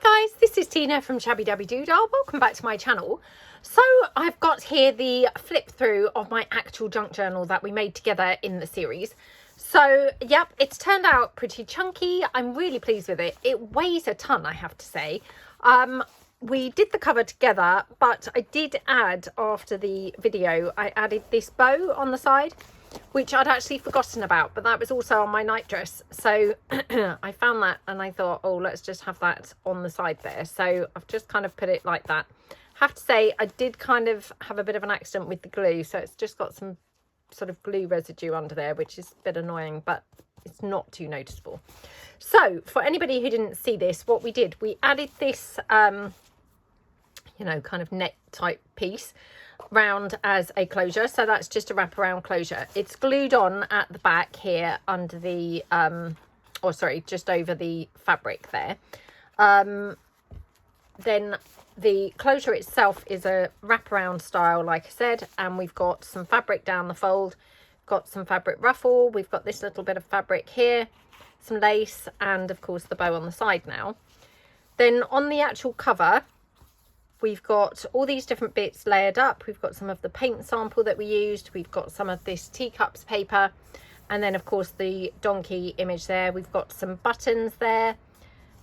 Hi guys, this is Tina from Shabbydabbydoodah. Welcome back to my channel. So I've got here the flip through of my actual junk journal that we made together in the series. So yep, it's turned out pretty chunky. I'm really pleased with it. It weighs a ton, I have to say. We did the cover together, but I did add, after the video, I added this bow on the side, which I'd actually forgotten about, but that was also on my night dress. So I found that and I thought, oh, let's just have that on the side there. So I've just kind of put it like that. Have to say, I did kind of have a bit of an accident with the glue, so it's just got some sort of glue residue under there, which is a bit annoying, but it's not too noticeable. So for anybody who didn't see this, what we did, we added this you know, kind of net type piece round as a closure. So that's just a wraparound closure. It's glued on at the back here under the or sorry, just over the fabric there. Then the closure itself is a wraparound style, like I said, and we've got some fabric down the fold, got some fabric ruffle, we've got this little bit of fabric here, some lace, and of course the bow on the side now. Then on the actual cover, we've got all these different bits layered up. We've got some of the paint sample that we used. We've got some of this teacups paper. And then, of course, the donkey image there. We've got some buttons there.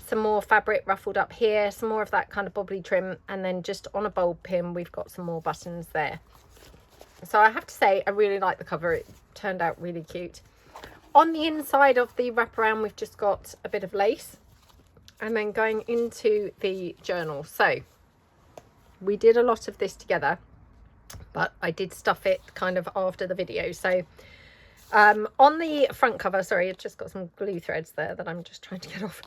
Some more fabric ruffled up here. Some more of that kind of bobbly trim. And then just on a bulb pin, we've got some more buttons there. So I have to say, I really like the cover. It turned out really cute. On the inside of the wraparound, we've just got a bit of lace. And then going into the journal. So we did a lot of this together, but I did stuff it kind of after the video. So on the front cover, sorry, I've just got some glue threads there that I'm just trying to get off.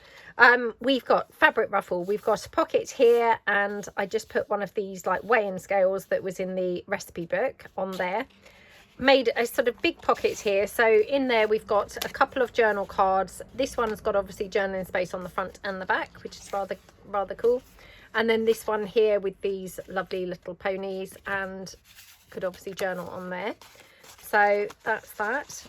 We've got fabric ruffle, we've got a pocket here, and I just put one of these like weighing scales that was in the recipe book on there. Made a sort of big pocket here. So in there we've got a couple of journal cards. This one's got obviously journaling space on the front and the back, which is rather cool. And then this one here with these lovely little ponies, and could obviously journal on there. So that's that.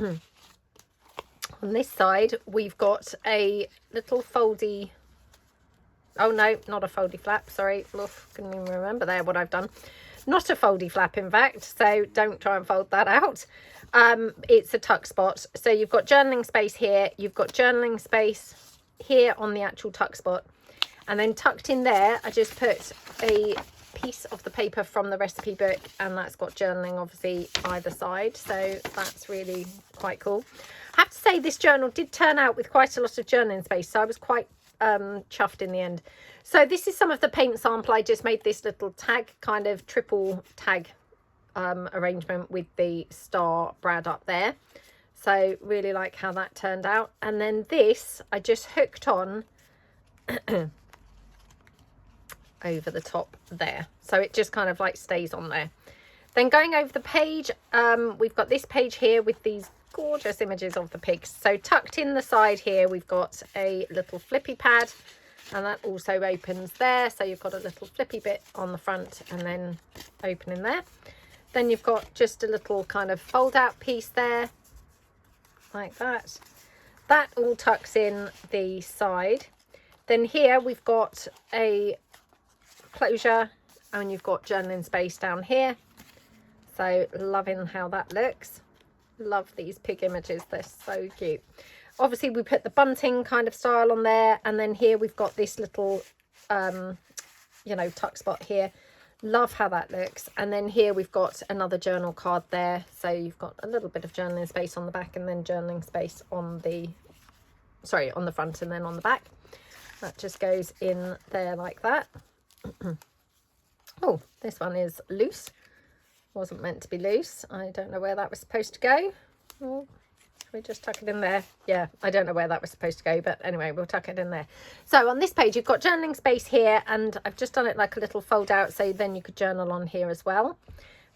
On this side, we've got a little foldy. Oh no, not a foldy flap. Sorry, couldn't even remember there what I've done. Not a foldy flap, in fact. So don't try and fold that out. It's a tuck spot. So you've got journaling space here. You've got journaling space here on the actual tuck spot. And then tucked in there, I just put a piece of the paper from the recipe book, and that's got journaling obviously either side. So that's really quite cool. I have to say this journal did turn out with quite a lot of journaling space. So I was quite chuffed in the end. So this is some of the paint sample. I just made this little tag, kind of triple tag arrangement with the star brad up there. So really like how that turned out. And then this, I just hooked on over the top there, so it just kind of like stays on there. Then going over the page, we've got this page here with these gorgeous images of the pigs. So tucked in the side here, we've got a little flippy pad, and that also opens there. So you've got a little flippy bit on the front and then opening there. Then you've got just a little kind of fold out piece there, like that. That all tucks in the side. Then here we've got a closure, and you've got journaling space down here. So loving how that looks. Love these pig images, they're so cute. Obviously we put the bunting kind of style on there, and then here we've got this little you know, tuck spot here. Love how that looks. And then here we've got another journal card there, so you've got a little bit of journaling space on the back, and then journaling space on the on the front and then on the back. That just goes in there like that. Oh, this one is loose. Wasn't meant to be loose. I don't know where that was supposed to go. Oh, should we just tuck it in there? Yeah, I don't know where that was supposed to go, but anyway, we'll tuck it in there. So on this page, you've got journaling space here, and I've just done it like a little fold out, so then you could journal on here as well.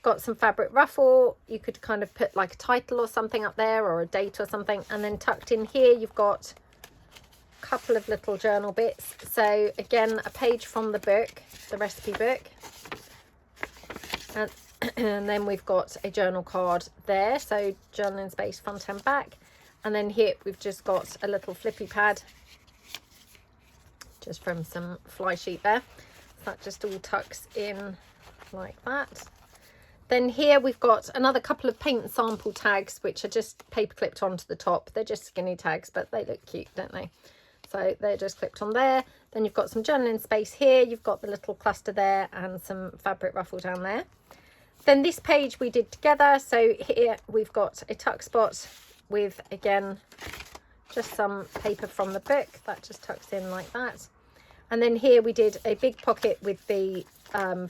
Got some fabric ruffle. You could kind of put like a title or something up there, or a date or something. And then tucked in here, you've got couple of little journal bits. So again, a page from the book, the recipe book, and then we've got a journal card there, so journaling space front and back. And then here we've just got a little flippy pad just from some fly sheet there. So that just all tucks in like that. Then here we've got another couple of paint sample tags, which are just paper clipped onto the top. They're just skinny tags, but they look cute, don't they? So they're just clipped on there. Then you've got some journaling space here. You've got the little cluster there and some fabric ruffle down there. Then this page we did together. So here we've got a tuck spot with, again, just some paper from the book. That just tucks in like that. And then here we did a big pocket with the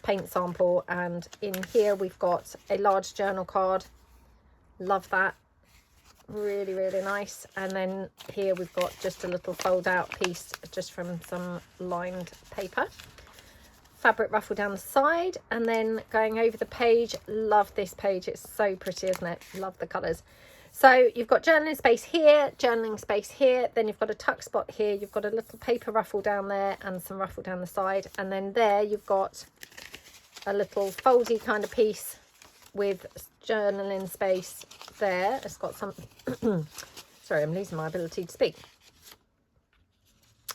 paint sample, and in here we've got a large journal card. Love that. Really, really nice. And then here we've got just a little fold out piece just from some lined paper. Fabric ruffle down the side, and then going over the page. Love this page. It's so pretty, isn't it? Love the colours. So you've got journaling space here, journaling space here, then you've got a tuck spot here, you've got a little paper ruffle down there and some ruffle down the side, and then there you've got a little foldy kind of piece with journaling space there. It's got some sorry, I'm losing my ability to speak.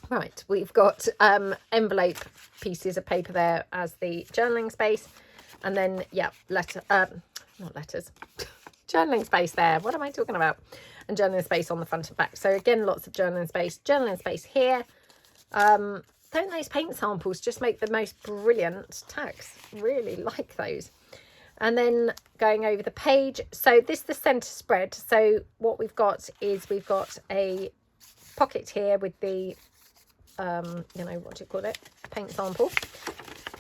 Right, we've got envelope pieces of paper there as the journaling space, and then yeah, not letters journaling space there. What am I talking about? And journaling space on the front and back. So again, lots of journaling space here. Don't those paint samples just make the most brilliant tags? Really like those. And then going over the page. So this is the center spread. So what we've got is we've got a pocket here with the, you know, what do you call it? Paint sample.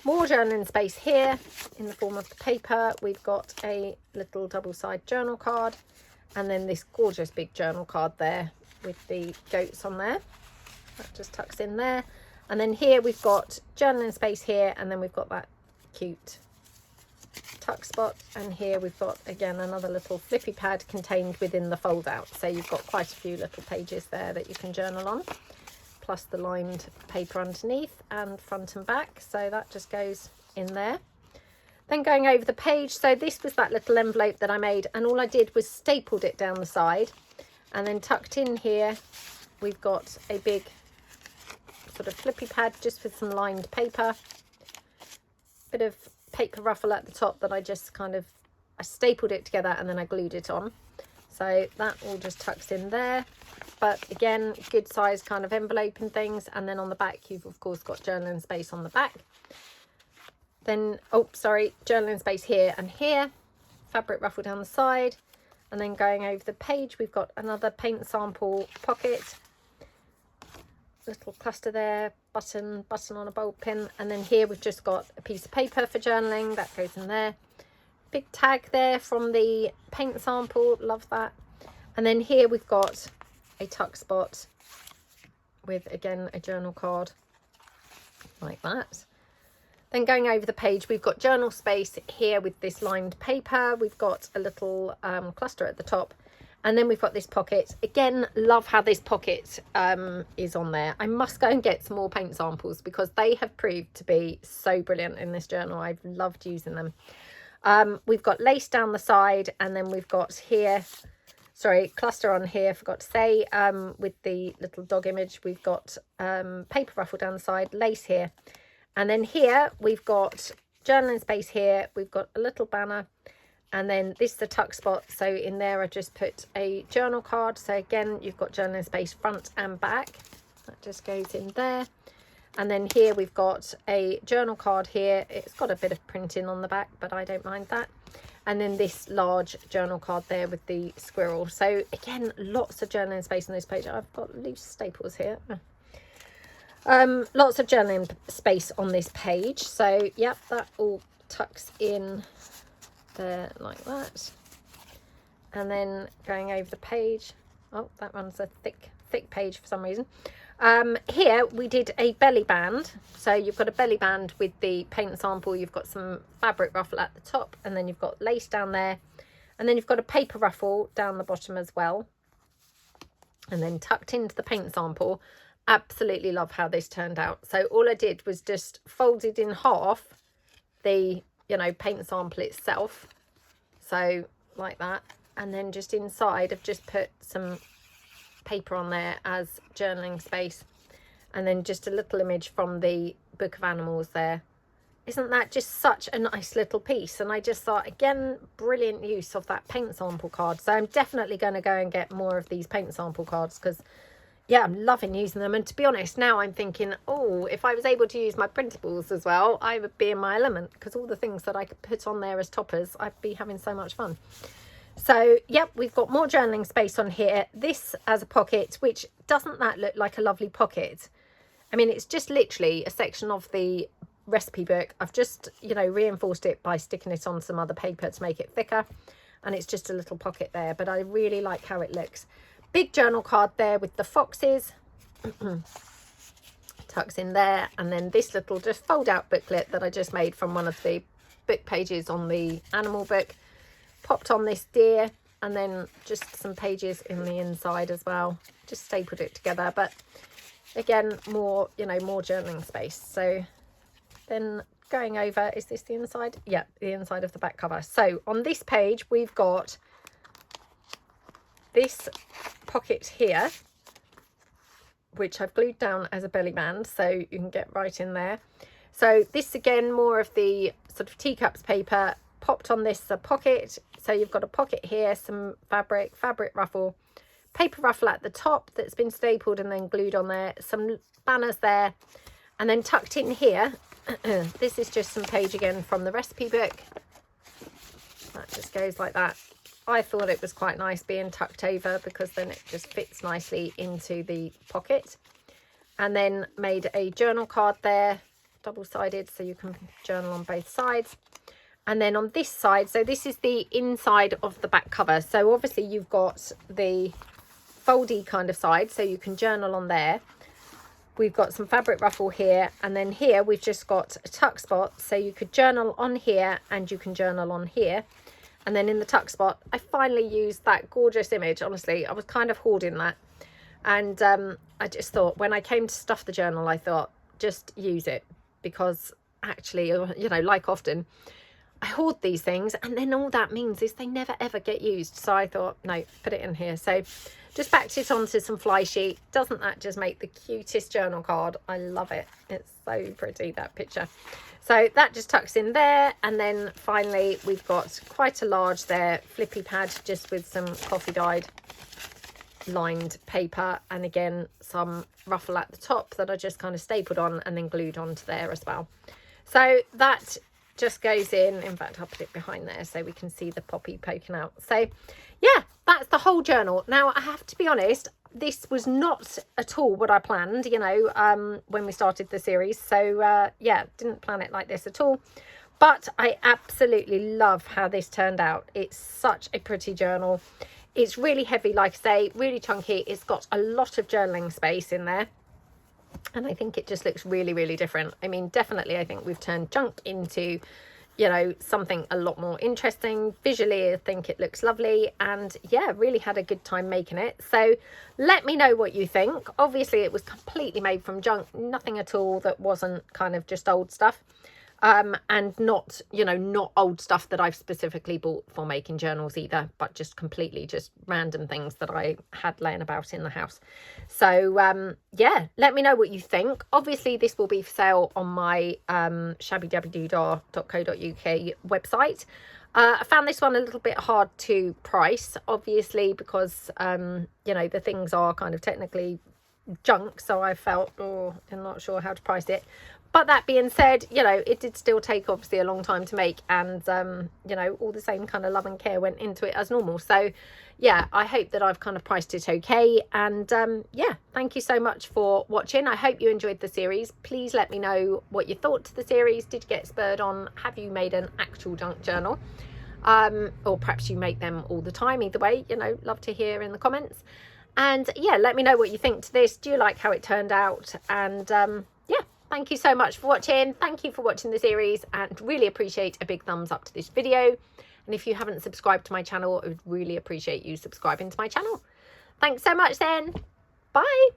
More journaling space here in the form of the paper. We've got a little double-sided journal card, and then this gorgeous big journal card there with the goats on there. That just tucks in there. And then here we've got journaling space here, and then we've got that cute tuck spot. And here we've got, again, another little flippy pad contained within the fold out. So you've got quite a few little pages there that you can journal on, plus the lined paper underneath and front and back. So that just goes in there. Then going over the page, so this was that little envelope that I made, and all I did was stapled it down the side, and then tucked in here we've got a big sort of flippy pad just with some lined paper, bit of paper ruffle at the top that I just I stapled it together and then I glued it on. So that all just tucks in there. But again, good size kind of envelope and things. And then on the back, you've of course got journaling space on the back. Then, oh, sorry, journaling space here and here. Fabric ruffle down the side. And then going over the page, we've got another paint sample pocket. Little cluster there, button on a bulb pin. And then here we've just got a piece of paper for journaling. That goes in there. Big tag there from the paint sample. Love that. And then here we've got a tuck spot with, again, a journal card like that. Then going over the page, we've got journal space here with this lined paper. We've got a little cluster at the top. And then we've got this pocket. Again, love how this pocket is on there. I must go and get some more paint samples because they have proved to be so brilliant in this journal. I've loved using them. We've got lace down the side, and then we've got here, sorry, cluster on here, forgot to say, with the little dog image. We've got paper ruffle down the side, lace here. And then here we've got journaling space here. We've got a little banner. And then this is the tuck spot. So in there I just put a journal card. So again, you've got journaling space front and back. That just goes in there. And then here we've got a journal card here. It's got a bit of printing on the back, but I don't mind that. And then this large journal card there with the squirrel. So again, lots of journaling space on this page. I've got loose staples here. Lots of journaling space on this page. So yep, that all tucks in there like that. And then going over the page, oh, that one's a thick page for some reason. Here we did a belly band. So you've got a belly band with the paint sample, you've got some fabric ruffle at the top, and then you've got lace down there, and then you've got a paper ruffle down the bottom as well, and then tucked into the paint sample. Absolutely love how this turned out. So all I did was just folded in half the, you know, paint sample itself, so like that, and then just inside I've just put some paper on there as journaling space, and then just a little image from the Book of Animals there. Isn't that just such a nice little piece? And I just thought, again, brilliant use of that paint sample card. So I'm definitely going to go and get more of these paint sample cards, because yeah, I'm loving using them. And to be honest, now I'm thinking, oh, if I was able to use my printables as well, I would be in my element, because all the things that I could put on there as toppers, I'd be having so much fun. So yep, we've got more journaling space on here. This as a pocket, which doesn't that look like a lovely pocket? I mean, it's just literally a section of the recipe book. I've just, you know, reinforced it by sticking it on some other paper to make it thicker, and it's just a little pocket there, but I really like how it looks. Big journal card there with the foxes tucks in there, and then this little just fold out booklet that I just made from one of the book pages on the animal book, popped on this deer, and then just some pages in the inside as well, just stapled it together. But again, more, you know, more journaling space. So then going over, is this the inside? Yeah, the inside of the back cover. So on this page, we've got this pocket here, which I've glued down as a belly band, so you can get right in there. So this, again, more of the sort of teacups paper, popped on this pocket. So you've got a pocket here, some fabric ruffle, paper ruffle at the top that's been stapled and then glued on there, some banners there, and then tucked in here, this is just some page again from the recipe book. That just goes like that. I thought it was quite nice being tucked over, because then it just fits nicely into the pocket. And then made a journal card there, double-sided, so you can journal on both sides. And then on this side, so this is the inside of the back cover. So obviously you've got the foldy kind of side, so you can journal on there. We've got some fabric ruffle here, and then here we've just got a tuck spot, so you could journal on here and you can journal on here. And then in the tuck spot, I finally used that gorgeous image. Honestly, I was kind of hoarding that, and I just thought, when I came to stuff the journal, I thought, just use it, because actually, you know, like often I hoard these things, and then all that means is they never ever get used. So I thought, no, put it in here. So just backed it onto some fly sheet. Doesn't that just make the cutest journal card? I love it. It's so pretty, that picture. So that just tucks in there. And then finally, we've got quite a large there flippy pad, just with some coffee dyed lined paper, and again some ruffle at the top that I just kind of stapled on and then glued onto there as well. So that just goes in fact, I'll put it behind there so we can see the poppy poking out. So yeah, that's the whole journal. Now I have to be honest, this was not at all what I planned, you know, when we started the series. So yeah, didn't plan it like this at all, but I absolutely love how this turned out. It's such a pretty journal. It's really heavy, like I say, really chunky. It's got a lot of journaling space in there, and I think it just looks really, really different. I mean, definitely, I think we've turned junk into, you know, something a lot more interesting. Visually, I think it looks lovely, and yeah, really had a good time making it. So let me know what you think. Obviously, it was completely made from junk, nothing at all that wasn't kind of just old stuff. And not, you know, not old stuff that I've specifically bought for making journals either, but just completely just random things that I had laying about in the house. So yeah, let me know what you think. Obviously this will be for sale on my shabbydabbydoodah.co.uk website. I found this one a little bit hard to price, obviously, because you know, the things are kind of technically junk, so I felt, oh, I'm not sure how to price it. But that being said, you know, it did still take obviously a long time to make, and you know, all the same kind of love and care went into it as normal. So yeah, I hope that I've kind of priced it okay. And yeah, thank you so much for watching. I hope you enjoyed the series. Please let me know what you thought to the series. Did you get spurred on? Have you made an actual junk journal? Or perhaps you make them all the time. Either way, you know, love to hear in the comments. And yeah, let me know what you think to this. Do you like how it turned out? And yeah, thank you so much for watching. Thank you for watching the series, and really appreciate a big thumbs up to this video. And if you haven't subscribed to my channel, I would really appreciate you subscribing to my channel. Thanks so much then. Bye.